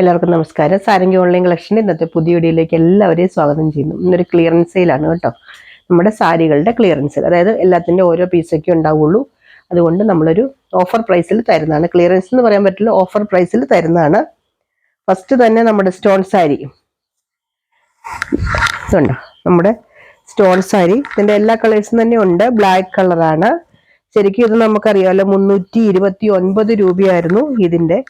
എല്ലാവർക്കും നമസ്കാരം. സാരംഗി ഓൺലൈൻ കളക്ഷൻ്റെ ഇന്നത്തെ പുതിയ വീഡിയോയിലേക്ക് എല്ലാവരെയും സ്വാഗതം ചെയ്യുന്നു. ഇന്നൊരു ക്ലിയറൻസ് സെയിലാണ് കേട്ടോ. നമ്മുടെ സാരികളുടെ ക്ലിയറൻസ് സെയിൽ, അതായത് എല്ലാത്തിൻ്റെ ഓരോ പീസൊക്കെ ഉണ്ടാവുള്ളൂ. അതുകൊണ്ട് നമ്മളൊരു ഓഫർ പ്രൈസിൽ തരുന്നതാണ്. ക്ലിയറൻസ് എന്ന് പറയാൻ പറ്റില്ല, ഓഫർ പ്രൈസിൽ തരുന്നതാണ്. ഫസ്റ്റ് തന്നെ നമ്മുടെ സ്റ്റോൺ സാരി ഇതുണ്ടോ, നമ്മുടെ സ്റ്റോൺ സാരി. ഇതിൻ്റെ എല്ലാ കളേഴ്സും തന്നെ ഉണ്ട്. ബ്ലാക്ക് കളറാണ്. ശരിക്കും ഇത് നമുക്കറിയാമല്ലോ, 329 രൂപയായിരുന്നു ഇതിൻ്റെ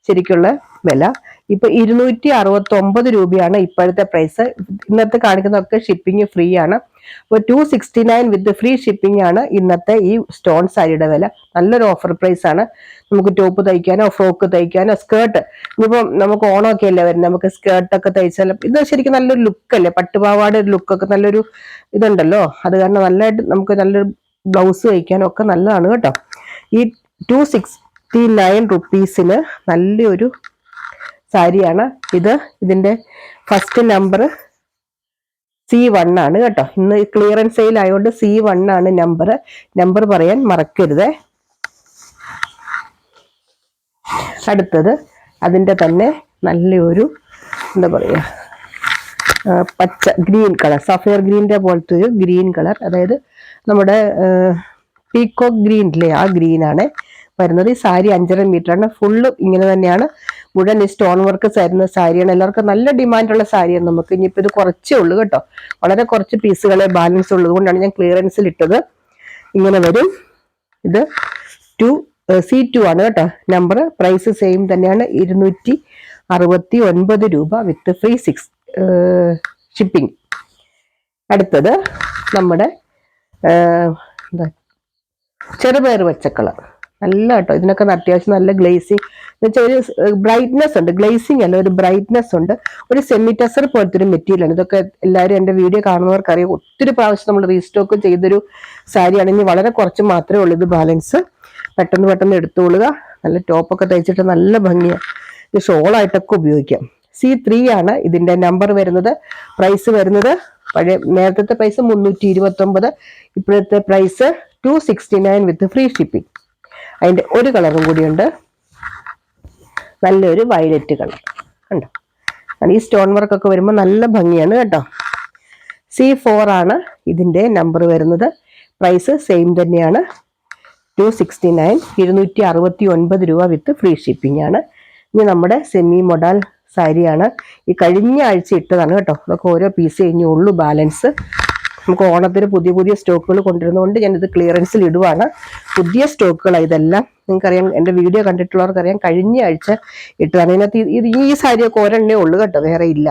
ശരിക്കുള്ള വില. ഇപ്പൊ 269 രൂപയാണ് ഇപ്പോഴത്തെ പ്രൈസ്. ഇന്നത്തെ കാണിക്കുന്നതൊക്കെ ഷിപ്പിംഗ് ഫ്രീ ആണ്. അപ്പോൾ 269 വിത്ത് ഫ്രീ ഷിപ്പിംഗ് ആണ് ഇന്നത്തെ ഈ സ്റ്റോൺ സാരിയുടെ വില. നല്ലൊരു ഓഫർ പ്രൈസ് ആണ്. നമുക്ക് ടോപ്പ് തയ്ക്കാനോ ഫ്രോക്ക് തയ്ക്കാനോ സ്കേർട്ട്, ഇനിയിപ്പം നമുക്ക് ഓണമൊക്കെ അല്ലേ വരുന്നത്, നമുക്ക് സ്കേർട്ടൊക്കെ തയ്ച്ചാൽ ഇത് ശരിക്കും നല്ലൊരു ലുക്കല്ലേ, പട്ടുപാവാട ഒരു ലുക്കൊക്കെ നല്ലൊരു ഇതുണ്ടല്ലോ. അത് കാരണം നല്ലതായിട്ട് നമുക്ക് നല്ലൊരു ബ്ലൗസ് തയ്ക്കാനോ ഒക്കെ നല്ലതാണ് കേട്ടോ. ഈ 269 റുപ്പീസിന് നല്ലൊരു സാരിയാണ് ഇത്. ഇതിന്റെ ഫസ്റ്റ് നമ്പർ C1 ആണ് കേട്ടോ. ഇന്ന് ക്ലിയറൻസ് സെയിൽ ആയതുകൊണ്ട് C1 ആണ് നമ്പർ പറയാൻ മറക്കരുത്. അടുത്തത് അതിന്റെ തന്നെ നല്ലൊരു എന്താ പറയുക, പച്ച ഗ്രീൻ കളർ, സഫയർ ഗ്രീനിന്റെ പോലത്തെ ഒരു ഗ്രീൻ കളർ, അതായത് നമ്മുടെ പീക്കോക്ക് ഗ്രീൻ ഇല്ലേ, ആ ഗ്രീനാണ് വരുന്നത്. ഈ സാരി 5.5 മീറ്ററാണ്. ഫുള്ള് ഇങ്ങനെ തന്നെയാണ്. മുഴുവൻ ഈ സ്റ്റോൺ വർക്ക് തരുന്ന സാരിയാണ്. എല്ലാവർക്കും നല്ല ഡിമാൻഡുള്ള സാരിയാണ്. നമുക്ക് ഇനിയിപ്പോൾ ഇത് കുറച്ചേ ഉള്ളൂ കേട്ടോ, വളരെ കുറച്ച് പീസുകളെ ബാലൻസ് ഉള്ളത് കൊണ്ടാണ് ഞാൻ ക്ലിയറൻസിൽ ഇട്ടത്. ഇങ്ങനെ വരും. ഇത് C2 ആണ് കേട്ടോ നമ്പർ. പ്രൈസ് സെയിം തന്നെയാണ്, 269 രൂപ വിത്ത് ഫ്രീ ഷിപ്പിംഗ്. അടുത്തത് നമ്മുടെ എന്താ, ചെറുപയർ പച്ചക്കളർ. നല്ല കേട്ടോ, ഇതിനൊക്കെ അത്യാവശ്യം നല്ല ഗ്ലേസിങ് എന്ന് വെച്ചാൽ ഒരു ബ്രൈറ്റ്നെസ് ഉണ്ട്. ഗ്ലേസിങ് അല്ല, ഒരു ബ്രൈറ്റ്നെസ് ഉണ്ട്. ഒരു സെമി ടെസർ പോലത്തെ ഒരു മെറ്റീരിയലാണ്. ഇതൊക്കെ എല്ലാവരും എൻ്റെ വീഡിയോ കാണുന്നവർക്കറിയാം. ഒത്തിരി പ്രാവശ്യം നമ്മൾ റീസ്റ്റോക്ക് ചെയ്തൊരു സാരിയാണ്. ഇനി വളരെ കുറച്ച് മാത്രമേ ഉള്ളൂ ഇത് ബാലൻസ്. പെട്ടെന്ന് എടുത്തുകൊള്ളുക. നല്ല ടോപ്പൊക്കെ തയ്ച്ചിട്ട് നല്ല ഭംഗിയാണ്. ഇത് ഷോളായിട്ടൊക്കെ ഉപയോഗിക്കാം. C3 ആണ് ഇതിന്റെ നമ്പർ വരുന്നത്. പ്രൈസ് വരുന്നത് പഴയ നേരത്തെ പ്രൈസ് 329, ഇപ്പോഴത്തെ പ്രൈസ് 269 വിത്ത് ഫ്രീ ഷിപ്പിംഗ്. അതിന്റെ ഒരു കളറും കൂടിയുണ്ട്, നല്ലൊരു വയലറ്റ് കളർ കണ്ടോ. ഈ സ്റ്റോൺ വർക്കൊക്കെ വരുമ്പോൾ നല്ല ഭംഗിയാണ് കേട്ടോ. C4 ആണ് ഇതിന്റെ നമ്പർ വരുന്നത്. പ്രൈസ് സെയിം തന്നെയാണ്, 269, 269 രൂപ വിത്ത് ഫ്രീ ഷിപ്പിംഗ് ആണ്. ഇനി നമ്മുടെ സെമി മൊഡാൽ സാരിയാണ്. ഈ കഴിഞ്ഞ ആഴ്ച ഇട്ടതാണ് കേട്ടോ. അതൊക്കെ ഓരോ പീസ് കഴിഞ്ഞേ ഉള്ളൂ ബാലൻസ്. നമുക്ക് ഓണത്തിന് പുതിയ സ്റ്റോക്കുകൾ കൊണ്ടുവരുന്നതുകൊണ്ട് ഞാനിത് ക്ലിയറൻസിൽ ഇടുവാണ്. പുതിയ സ്റ്റോക്കുകളാണ് ഇതെല്ലാം. നിങ്ങൾക്കറിയാം, എൻ്റെ വീഡിയോ കണ്ടിട്ടുള്ളവർക്കറിയാം, കഴിഞ്ഞ ആഴ്ച ഇട്ടതാണ്. ഇതിനകത്ത് ഈ സാരിയൊക്കെ ഒരെണ്ണേ ഉള്ളൂ കേട്ടോ, വേറെ ഇല്ല.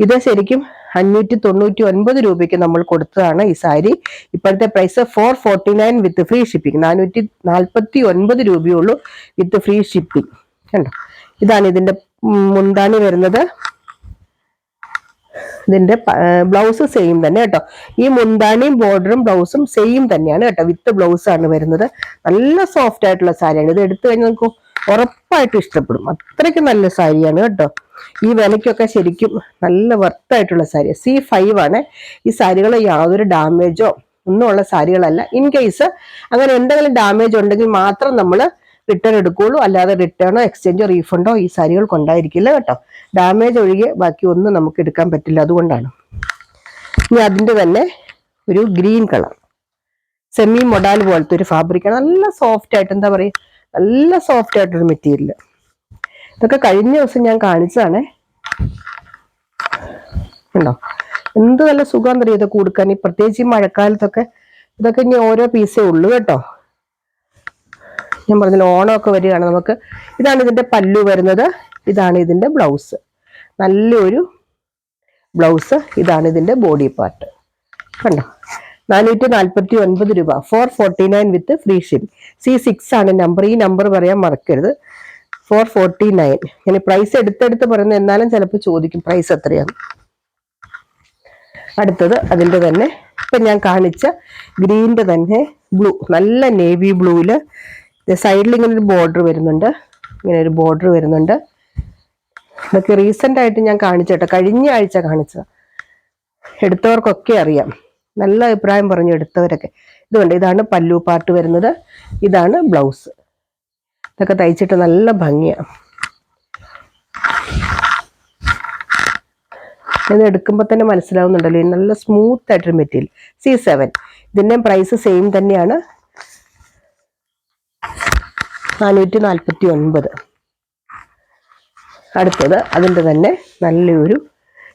ഇത് ശരിക്കും 599 രൂപയ്ക്ക് നമ്മൾ കൊടുത്തതാണ് ഈ സാരി. ഇപ്പോഴത്തെ പ്രൈസ് 449 വിത്ത് ഫ്രീ ഷിപ്പിംഗ്, 449 രൂപയുള്ളൂ വിത്ത് ഫ്രീ ഷിപ്പിംഗ് കണ്ടോ. ഇതാണ് ഇതിന്റെ മുന്താണി വരുന്നത്. ഇതിന്റെ ബ്ലൗസ് സെയിം തന്നെ കേട്ടോ. ഈ മുന്താണിയും ബോർഡറും ബ്ലൗസും സെയിം തന്നെയാണ് കേട്ടോ, വിത്ത് ബ്ലൗസ് ആണ് വരുന്നത്. നല്ല സോഫ്റ്റ് ആയിട്ടുള്ള സാരിയാണ്. ഇത് എടുത്തു കഴിഞ്ഞാൽ നമുക്ക് ഉറപ്പായിട്ടും ഇഷ്ടപ്പെടും. അത്രയ്ക്ക് നല്ല സാരിയാണ് കേട്ടോ. ഈ വിലയ്ക്കൊക്കെ ശരിക്കും നല്ല വർത്തായിട്ടുള്ള സാരി. C5 ആണ്. ഈ സാരികൾ യാതൊരു ഡാമേജോ ഒന്നും ഉള്ള സാരികളല്ല. ഇൻ കേസ് അങ്ങനെ എന്തെങ്കിലും ഡാമേജ് ഉണ്ടെങ്കിൽ മാത്രം നമ്മൾ റിട്ടേൺ എടുക്കുകയുള്ളൂ. അല്ലാതെ റിട്ടേണോ എക്സ്ചേഞ്ചോ റീഫണ്ടോ ഈ സാരികൾ കൊണ്ടായിരിക്കില്ല കേട്ടോ. ഡാമേജ് ഒഴികെ ബാക്കി ഒന്നും നമുക്ക് എടുക്കാൻ പറ്റില്ല, അതുകൊണ്ടാണ്. ഇനി അതിൻ്റെ തന്നെ ഒരു ഗ്രീൻ കളർ, സെമി മൊഡാൽ പോലത്തെ ഒരു ഫാബ്രിക്കാണ്. നല്ല സോഫ്റ്റ് ആയിട്ട്, എന്താ പറയുക, നല്ല സോഫ്റ്റ് ആയിട്ടൊരു മെറ്റീരിയൽ. ഇതൊക്കെ കഴിഞ്ഞ ദിവസം ഞാൻ കാണിച്ചതാണ്. ഉണ്ടോ, എന്ത് നല്ല സുഖം തരും ഇതൊക്കെ കൊടുക്കാൻ. ഈ പ്രത്യേകിച്ച് ഈ മഴക്കാലത്തൊക്കെ ഇതൊക്കെ ഇനി ഓരോ പീസേ ഉള്ളൂ കേട്ടോ. ഞാൻ പറഞ്ഞില്ല, ഓണമൊക്കെ വരികയാണ് നമുക്ക്. ഇതാണ് ഇതിന്റെ പല്ലു വരുന്നത്. ഇതാണ് ഇതിന്റെ ബ്ലൗസ്, നല്ലൊരു ബ്ലൗസ്. ഇതാണ് ഇതിന്റെ ബോഡി പാർട്ട് കണ്ടോ. 449 രൂപ, 449 വിത്ത് ഫ്രീ ഷിപ്പിംഗ്. C6 ആണ് നമ്പർ. ഈ നമ്പർ പറയാൻ മറക്കരുത്, 449. ഞാൻ പ്രൈസ് എടുത്തെടുത്ത് പറയുന്നത്, എന്നാലും ചിലപ്പോൾ ചോദിക്കും പ്രൈസ് എത്രയാണ്. അടുത്തത് അതിന്റെ തന്നെ ഇപ്പൊ ഞാൻ കാണിച്ച ഗ്രീനിന്റെ തന്നെ ബ്ലൂ, നല്ല നേവി ബ്ലൂവില് സൈഡിൽ ഇങ്ങനെ ഒരു ബോർഡർ വരുന്നുണ്ട്. ഇതൊക്കെ റീസെന്റ് ആയിട്ട് ഞാൻ കാണിച്ചേട്ടോ, കഴിഞ്ഞ ആഴ്ച കാണിച്ചത്. എടുത്തവർക്കൊക്കെ അറിയാം, നല്ല അഭിപ്രായം പറഞ്ഞു എടുത്തവരൊക്കെ. ഇതുകൊണ്ട് ഇതാണ് പല്ലു പാർട്ട് വരുന്നത്, ഇതാണ് ബ്ലൗസ്. ഇതൊക്കെ തയ്ച്ചിട്ട് നല്ല ഭംഗിയാണ്. ഇത് എടുക്കുമ്പോൾ തന്നെ മനസ്സിലാവുന്നുണ്ടല്ലോ, നല്ല സ്മൂത്ത് ആയിട്ടൊരു മെറ്റീരിയൽ. C7. ഇതിൻ്റെ പ്രൈസ് സെയിം തന്നെയാണ്, 449. അടുത്തത് അതിൻ്റെ തന്നെ നല്ലൊരു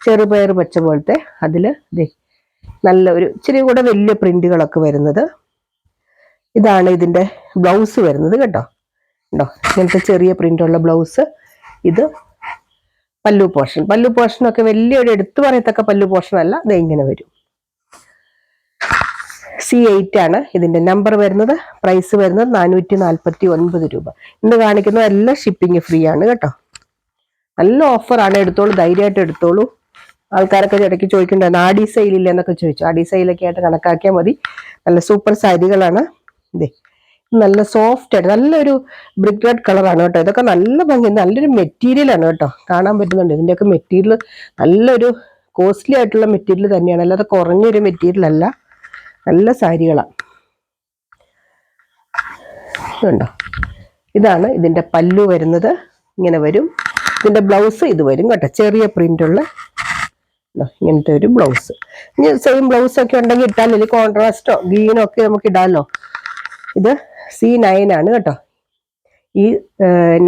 ചെറുപയർ പച്ച പോലത്തെ, അതിൽ നല്ല ഒരു ഇച്ചിരി കൂടെ വലിയ പ്രിന്റുകളൊക്കെ വരുന്നത്. ഇതാണ് ഇതിൻ്റെ ബ്ലൗസ് വരുന്നത് കേട്ടോ. ഉണ്ടോ, ഇങ്ങനത്തെ ചെറിയ പ്രിന്റുള്ള ബ്ലൗസ്. ഇത് പല്ലു പോർഷനൊക്കെ വലിയൊരു എടുത്തു പറയത്തക്ക പല്ലു പോർഷൻ അല്ല. ഇത് ഇങ്ങനെ വരും. C8 ആണ് ഇതിൻ്റെ നമ്പർ വരുന്നത്. പ്രൈസ് വരുന്നത് 449 രൂപ. ഇന്ന് കാണിക്കുന്നത് എല്ലാം ഷിപ്പിംഗ് ഫ്രീ ആണ് കേട്ടോ. നല്ല ഓഫറാണ്, എടുത്തോളൂ, ധൈര്യമായിട്ട് എടുത്തോളൂ. ആൾക്കാരൊക്കെ ഇടയ്ക്ക് ചോദിക്കുന്നുണ്ടായിരുന്നു ആഡി സെയിലില്ല എന്നൊക്കെ ചോദിച്ചു. ആഡി സെയിലൊക്കെ ആയിട്ട് കണക്കാക്കിയാൽ മതി. നല്ല സൂപ്പർ സാരികളാണ്. ഇതേ നല്ല സോഫ്റ്റ് ആയിട്ട് നല്ലൊരു ബ്രിക്ക് റെഡ് കളറാണ് കേട്ടോ. ഇതൊക്കെ നല്ല ഭംഗി, നല്ലൊരു മെറ്റീരിയലാണ് കേട്ടോ. കാണാൻ പറ്റുന്നുണ്ട് ഇതിൻ്റെയൊക്കെ മെറ്റീരിയൽ നല്ലൊരു കോസ്റ്റ്ലി ആയിട്ടുള്ള മെറ്റീരിയൽ തന്നെയാണ്, അല്ലാതെ കുറഞ്ഞൊരു മെറ്റീരിയൽ അല്ല. നല്ല സാരികളാണ്. ഇതുണ്ടോ, ഇതാണ് ഇതിൻ്റെ പല്ലു വരുന്നത്. ഇങ്ങനെ വരും. ഇതിൻ്റെ ബ്ലൗസ് ഇത് വരും കേട്ടോ, ചെറിയ പ്രിന്റുള്ള ഇങ്ങനത്തെ ഒരു ബ്ലൗസ്. ഇനി സെയിം ബ്ലൗസ് ഒക്കെ ഉണ്ടെങ്കിൽ ഇട്ടാൽ, അല്ലെങ്കിൽ കോൺട്രാസ്റ്റോ ഗ്രീനോ ഒക്കെ നമുക്ക് ഇടാമല്ലോ. ഇത് C9 ആണ് കേട്ടോ. ഈ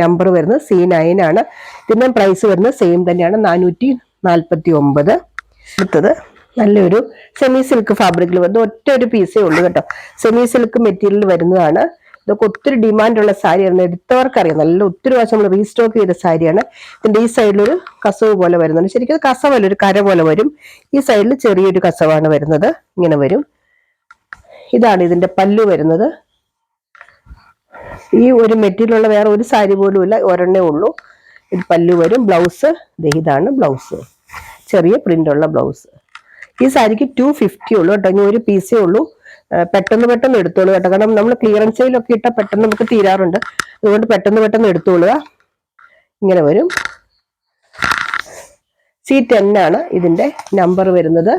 നമ്പർ വരുന്നത് C9 ആണ്. ഇതിൻ്റെ പ്രൈസ് വരുന്നത് സെയിം തന്നെയാണ്, 449. അടുത്തത് നല്ലൊരു സെമി സിൽക്ക് ഫാബ്രിക്കിൽ വരുന്നത്, ഒറ്റ ഒരു പീസേ ഉള്ളൂ കേട്ടോ. സെമി സിൽക്ക് മെറ്റീരിയൽ വരുന്നതാണ്. ഇതൊക്കെ ഒത്തിരി ഡിമാൻഡുള്ള സാരിയാണ്, എടുത്തവർക്കറിയാം. നല്ല ഒത്തിരി പ്രാവശ്യം നമ്മൾ റീസ്റ്റോക്ക് ചെയ്ത സാരിയാണ്. ഇതിൻ്റെ ഈ സൈഡിലൊരു കസവ് പോലെ വരുന്നുണ്ട്. ശരിക്കും കസവല്ല, ഒരു കര പോലെ വരും. ഈ സൈഡിൽ ചെറിയൊരു കസവാണ് വരുന്നത്, ഇങ്ങനെ വരും. ഇതാണ് ഇതിൻ്റെ പല്ലു വരുന്നത്. ഈ ഒരു മെറ്റീരിയലുള്ള വേറെ ഒരു സാരി പോലും ഇല്ല, ഒരെണ്ണേ ഉള്ളൂ. ഇത് പല്ലു വരും. ബ്ലൗസ് ഇതാണ് ബ്ലൗസ്, ചെറിയ പ്രിന്റുള്ള ബ്ലൗസ്. ഈ സാരിക്ക് 250 ഉള്ളൂ കേട്ടോ. ഇനി ഒരു പീസേ ഉള്ളൂ. പെട്ടെന്ന് എടുത്തോളൂ കേട്ടോ, കാരണം നമ്മൾ ക്ലിയറൻസ് സെയിലൊക്കെ ഇട്ടാൽ പെട്ടെന്ന് നമുക്ക് തീരാറുണ്ട്. അതുകൊണ്ട് പെട്ടെന്ന് എടുത്തോളുക. ഇങ്ങനെ വരും. C10 ആണ് ഇതിൻ്റെ നമ്പർ വരുന്നത്.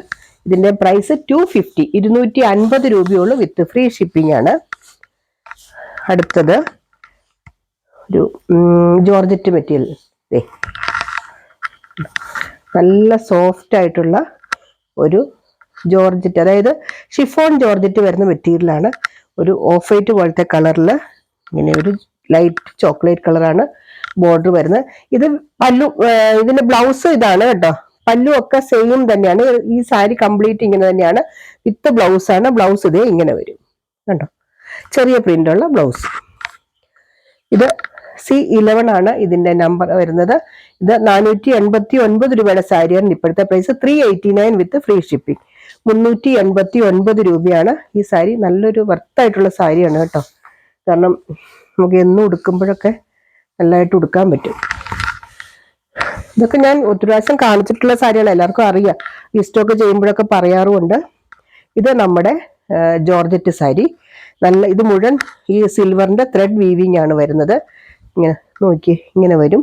ഇതിൻ്റെ പ്രൈസ് 250, 250 രൂപയുള്ളൂ, വിത്ത് ഫ്രീ ഷിപ്പിംഗ് ആണ്. അടുത്തത് ഒരു ജോർജറ്റ് മെറ്റീരിയൽ, നല്ല സോഫ്റ്റ് ആയിട്ടുള്ള ഒരു ജോർജറ്റ്, അതായത് ഷിഫോൺ ജോർജറ്റ് വരുന്ന മെറ്റീരിയലാണ്. ഒരു ഓഫ് വൈറ്റ് പോലത്തെ കളറിൽ ഇങ്ങനെ ഒരു ലൈറ്റ് ചോക്ലേറ്റ് കളറാണ് ബോർഡർ വരുന്നത്. ഇത് പല്ലു, ഇതിന്റെ ബ്ലൗസ് ഇതാണ് കേട്ടോ. പല്ലു ഒക്കെ സെയിം തന്നെയാണ്. ഈ സാരി കംപ്ലീറ്റ് ഇങ്ങനെ തന്നെയാണ്, വിത്ത് ബ്ലൗസ് ആണ്. ബ്ലൗസ് ഇതേ ഇങ്ങനെ വരും കണ്ടോ, ചെറിയ പ്രിന്റുള്ള ബ്ലൗസ്. ഇത് C11 ആണ് ഇതിന്റെ നമ്പർ വരുന്നത്. ഇത് 489 രൂപയുടെ സാരിയാണ്. ഇപ്പോഴത്തെ പ്രൈസ് 389 വിത്ത് ഫ്രീ ഷിപ്പിംഗ്, 389 രൂപയാണ്. ഈ സാരി നല്ലൊരു വർത്തായിട്ടുള്ള സാരിയാണ് കേട്ടോ. കാരണം നമുക്ക് എന്നും ഉടുക്കുമ്പോഴൊക്കെ നല്ലതായിട്ട് ഉടുക്കാൻ പറ്റും. ഇതൊക്കെ ഞാൻ ഒത്തിരി പ്രാവശ്യം കാണിച്ചിട്ടുള്ള സാരികൾ, എല്ലാവർക്കും അറിയാം. ഈ സ്റ്റോക്ക് ചെയ്യുമ്പോഴൊക്കെ പറയാറുമുണ്ട്. ഇത് നമ്മുടെ ജോർജറ്റ് സാരി. നല്ല, ഇത് മുഴുവൻ ഈ സിൽവറിന്റെ ത്രെഡ് വീവിങ് ആണ് വരുന്നത്. ഇങ്ങനെ നോക്കി ഇങ്ങനെ വരും.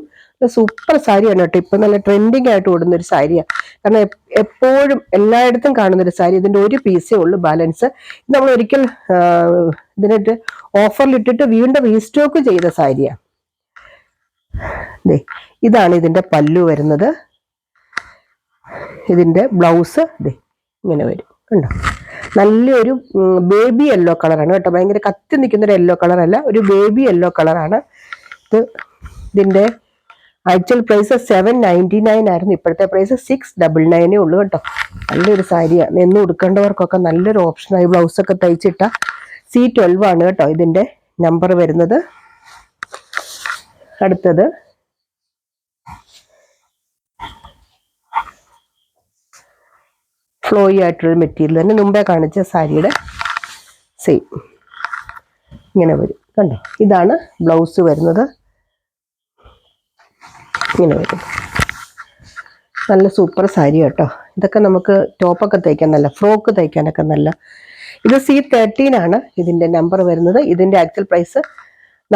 സൂപ്പർ സാരിയാണ് കേട്ടോ. ഇപ്പൊ നല്ല ട്രെൻഡിങ് ആയിട്ട് ഓടുന്ന ഒരു സാരിയാണ്. കാരണം എപ്പോഴും എല്ലായിടത്തും കാണുന്ന ഒരു സാരി. ഇതിന്റെ ഒരു പീസേ ഉള്ളൂ ബാലൻസ്. നമ്മൾ ഒരിക്കൽ ഇതിനിട്ട് ഓഫറിലിട്ടിട്ട് വീണ്ടും റീസ്റ്റോക്ക് ചെയ്ത സാരിയാണ്. ഇതാണ് ഇതിന്റെ പല്ലു വരുന്നത്. ഇതിന്റെ ബ്ലൗസ് ഇങ്ങനെ വരും കണ്ടോ. നല്ലൊരു ബേബി യെല്ലോ കളറാണ് കേട്ടോ. ഭയങ്കര കത്തി നിൽക്കുന്നൊരു യെല്ലോ കളറല്ല, ഒരു ബേബി യെല്ലോ കളറാണ് ഇത്. ഇതിന്റെ ആക്ച്വൽ പ്രൈസ് 799 ആയിരുന്നു. ഇപ്പോഴത്തെ പ്രൈസ് 699 ഉള്ളൂ കേട്ടോ. നല്ലൊരു സാരിയാണ്, എന്നും ഉടുക്കേണ്ടവർക്കൊക്കെ നല്ലൊരു ഓപ്ഷനായി. ബ്ലൗസൊക്കെ തയ്ച്ചിട്ട C12 ആണ് കേട്ടോ ഇതിന്റെ നമ്പർ വരുന്നത്. അടുത്തത് ഫ്ലോയി ആയിട്ടുള്ള മെറ്റീരിയൽ തന്നെ, മുമ്പേ കാണിച്ച സാരിയുടെ സെയിം ഇങ്ങനെ വരും കണ്ടോ. ഇതാണ് ബ്ലൗസ് വരുന്നത്, ഇങ്ങനെ വരും. നല്ല സൂപ്പർ സാരി കേട്ടോ. ഇതൊക്കെ നമുക്ക് ടോപ്പൊക്കെ തയ്ക്കാൻ, നല്ല ഫ്രോക്ക് തയ്ക്കാനൊക്കെ നല്ല. ഇത് C13 ആണ് ഇതിന്റെ നമ്പർ വരുന്നത്. ഇതിന്റെ ആക്ച്വൽ പ്രൈസ്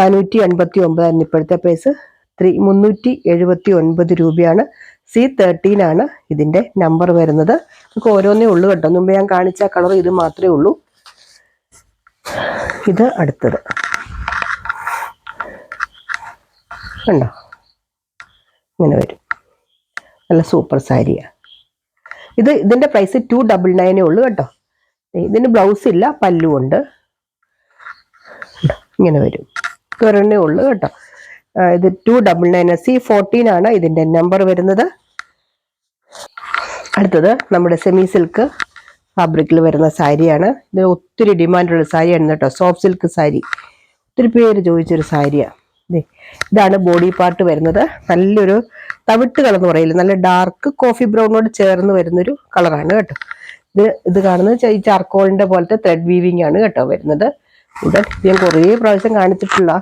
489 ആയിരുന്നു. ഇപ്പോഴത്തെ പ്രൈസ് 379 രൂപയാണ്. C13 ആണ് ഇതിന്റെ നമ്പർ വരുന്നത്. നമുക്ക് ഓരോന്നേ ഉള്ളൂ കേട്ടോ. മുമ്പ് ഞാൻ കാണിച്ച കളർ ഇത് മാത്രമേ ഉള്ളൂ. ഇത് അടുത്തത് കണ്ടോ, ഇങ്ങനെ വരും. നല്ല സൂപ്പർ സാരിയാണ്. ഇതിന്റെ പ്രൈസ് 299 ഉള്ളൂ കേട്ടോ. ഇതിന് ബ്ലൗസ് ഇല്ല, പല്ലു ഉണ്ട്. ഇങ്ങനെ വരും, ഒരെണ്ണേ ഉള്ളൂ കേട്ടോ. ഇത് 299 C14 ആണ് ഇതിന്റെ നമ്പർ വരുന്നത്. അടുത്തത് നമ്മുടെ സെമി സിൽക്ക് ഫാബ്രിക്കിൽ വരുന്ന സാരിയാണ്. ഇത് ഒത്തിരി ഡിമാൻഡുള്ള സാരിയാണ് കേട്ടോ. സോഫ്റ്റ് സിൽക്ക് സാരി, ഒത്തിരി പേര് ചോദിച്ചൊരു സാരിയാണ്. ഇതാണ് ബോഡി പാർട്ട് വരുന്നത്. നല്ലൊരു തവിട്ട് കളർ എന്ന് പറയില്ല, നല്ല ഡാർക്ക് കോഫി ബ്രൗണോട് ചേർന്ന് വരുന്നൊരു കളറാണ് കേട്ടോ. ഇത് കാണുന്നത് ഈ ചാർക്കോളിന്റെ പോലത്തെ ത്രെഡ് വീവിങ് ആണ് കേട്ടോ വരുന്നത്. ഇവിടെ ഞാൻ കുറേ പ്രാവശ്യം കാണിച്ചിട്ടുള്ള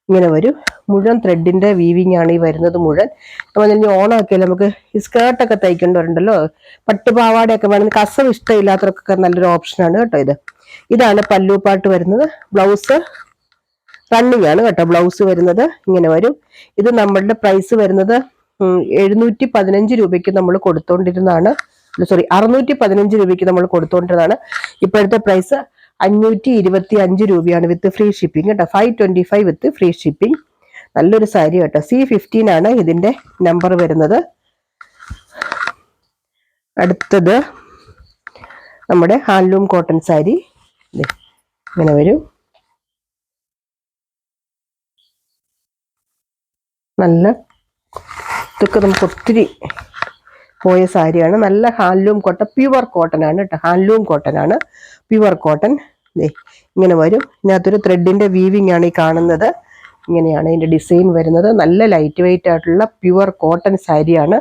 ഇങ്ങനെ വരും. മുഴുവൻ ത്രെഡിന്റെ വീവിങ് ആണ് ഈ വരുന്നത് മുഴുവൻ. നമ്മൾ ഇനി ഓണമൊക്കെ നമുക്ക് ഈ സ്കേർട്ടൊക്കെ തയ്ക്കേണ്ടവരുണ്ടല്ലോ, പട്ടുപാവാടയൊക്കെ വേണമെങ്കിൽ കസം ഇഷ്ടമില്ലാത്തവർക്കൊക്കെ നല്ലൊരു ഓപ്ഷനാണ് കേട്ടോ. ഇതാണ് പല്ലു പാട്ട് വരുന്നത്. ബ്ലൗസ് റണ്ണിങ് ആണ് കേട്ടോ. ബ്ലൗസ് വരുന്നത് ഇങ്ങനെ വരും. ഇത് നമ്മളുടെ പ്രൈസ് വരുന്നത് 715 രൂപയ്ക്ക് നമ്മൾ കൊടുത്തോണ്ടിരുന്നതാണ്. 615 രൂപയ്ക്ക് നമ്മൾ കൊടുത്തോണ്ടിരുന്നതാണ്. ഇപ്പോഴത്തെ പ്രൈസ് 525 രൂപയാണ് വിത്ത് ഫ്രീ ഷിപ്പിംഗ് കേട്ടോ. 525 വിത്ത് ഫ്രീ ഷിപ്പിംഗ്. നല്ലൊരു സാരി കേട്ടോ. C15 ആണ് ഇതിന്റെ നമ്പർ വരുന്നത്. അടുത്തത് നമ്മുടെ ഹാൻഡ്ലൂം കോട്ടൺ സാരി ഇങ്ങനെ വരും. നല്ല ഇതൊക്കെ നമുക്ക് ഒത്തിരി പോയ സാരിയാണ്. നല്ല ഹാൻഡ്ലൂം കോട്ടൺ, പ്യുവർ കോട്ടൺ ആണ് കേട്ടോ. ഹാൻഡ്ലൂം കോട്ടൺ ആണ്, പ്യുവർ കോട്ടൺ. ഇങ്ങനെ വരും. ഇതിനകത്തൊരു ത്രെഡിന്റെ വീവിങ് ആണ് ഈ കാണുന്നത്. ഇങ്ങനെയാണ് ഇതിന്റെ ഡിസൈൻ വരുന്നത്. നല്ല ലൈറ്റ് വെയിറ്റ് ആയിട്ടുള്ള പ്യുവർ കോട്ടൺ സാരിയാണ്.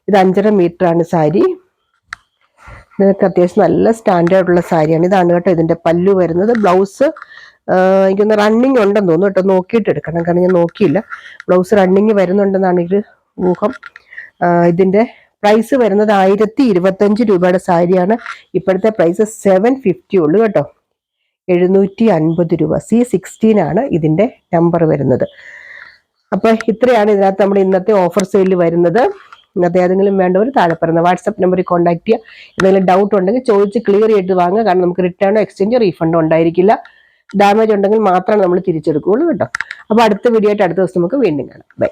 ഇത് 5.5 മീറ്റർ ആണ് സാരി. ഇതൊക്കെ അത്യാവശ്യം നല്ല സ്റ്റാൻഡേർഡ് ഉള്ള സാരിയാണ്. ഇതാണ് കേട്ടോ ഇതിന്റെ പല്ലു വരുന്നത്. ബ്ലൗസ് എനിക്കൊന്ന് റണ്ണിങ് ഉണ്ടെന്ന് തോന്നുന്നു കേട്ടോ, നോക്കിയിട്ട് എടുക്കണം, കാരണം ഞാൻ നോക്കിയില്ല. ബ്ലൗസ് റണ്ണിങ് വരുന്നുണ്ടെന്നാണ് ഒരു ഊഹം. ഇതിന്റെ പ്രൈസ് വരുന്നത് 1025 രൂപയുടെ സാരിയാണ്. ഇപ്പോഴത്തെ പ്രൈസ് 750 ഉള്ളൂ കേട്ടോ. 750 രൂപ. C16 ആണ് ഇതിന്റെ നമ്പർ വരുന്നത്. അപ്പൊ ഇത്രയാണ് ഇതിനകത്ത് നമ്മുടെ ഇന്നത്തെ ഓഫർ സെയിലിൽ വരുന്നത്. ഇന്നത്തെ ഏതെങ്കിലും വേണ്ടവർ താഴെ പറയുന്ന വാട്സപ്പ് നമ്പറിൽ കോൺടാക്ട് ചെയ്യുക. എന്തെങ്കിലും ഡൗട്ട് ഉണ്ടെങ്കിൽ ചോദിച്ച് ക്ലിയർ ചെയ്ത് വാങ്ങുക. കാരണം നമുക്ക് റിട്ടേണോ എക്സ്ചേഞ്ചോ റീഫണ്ടോ ഉണ്ടായിരിക്കില്ല. ഡാമേജ് ഉണ്ടെങ്കിൽ മാത്രമേ നമ്മൾ തിരിച്ചെടുക്കുകയുള്ളൂ കേട്ടോ. അപ്പൊ അടുത്ത വീഡിയോ ആയിട്ട് അടുത്ത ദിവസം നമുക്ക് വീണ്ടും കാണാം. ബൈ.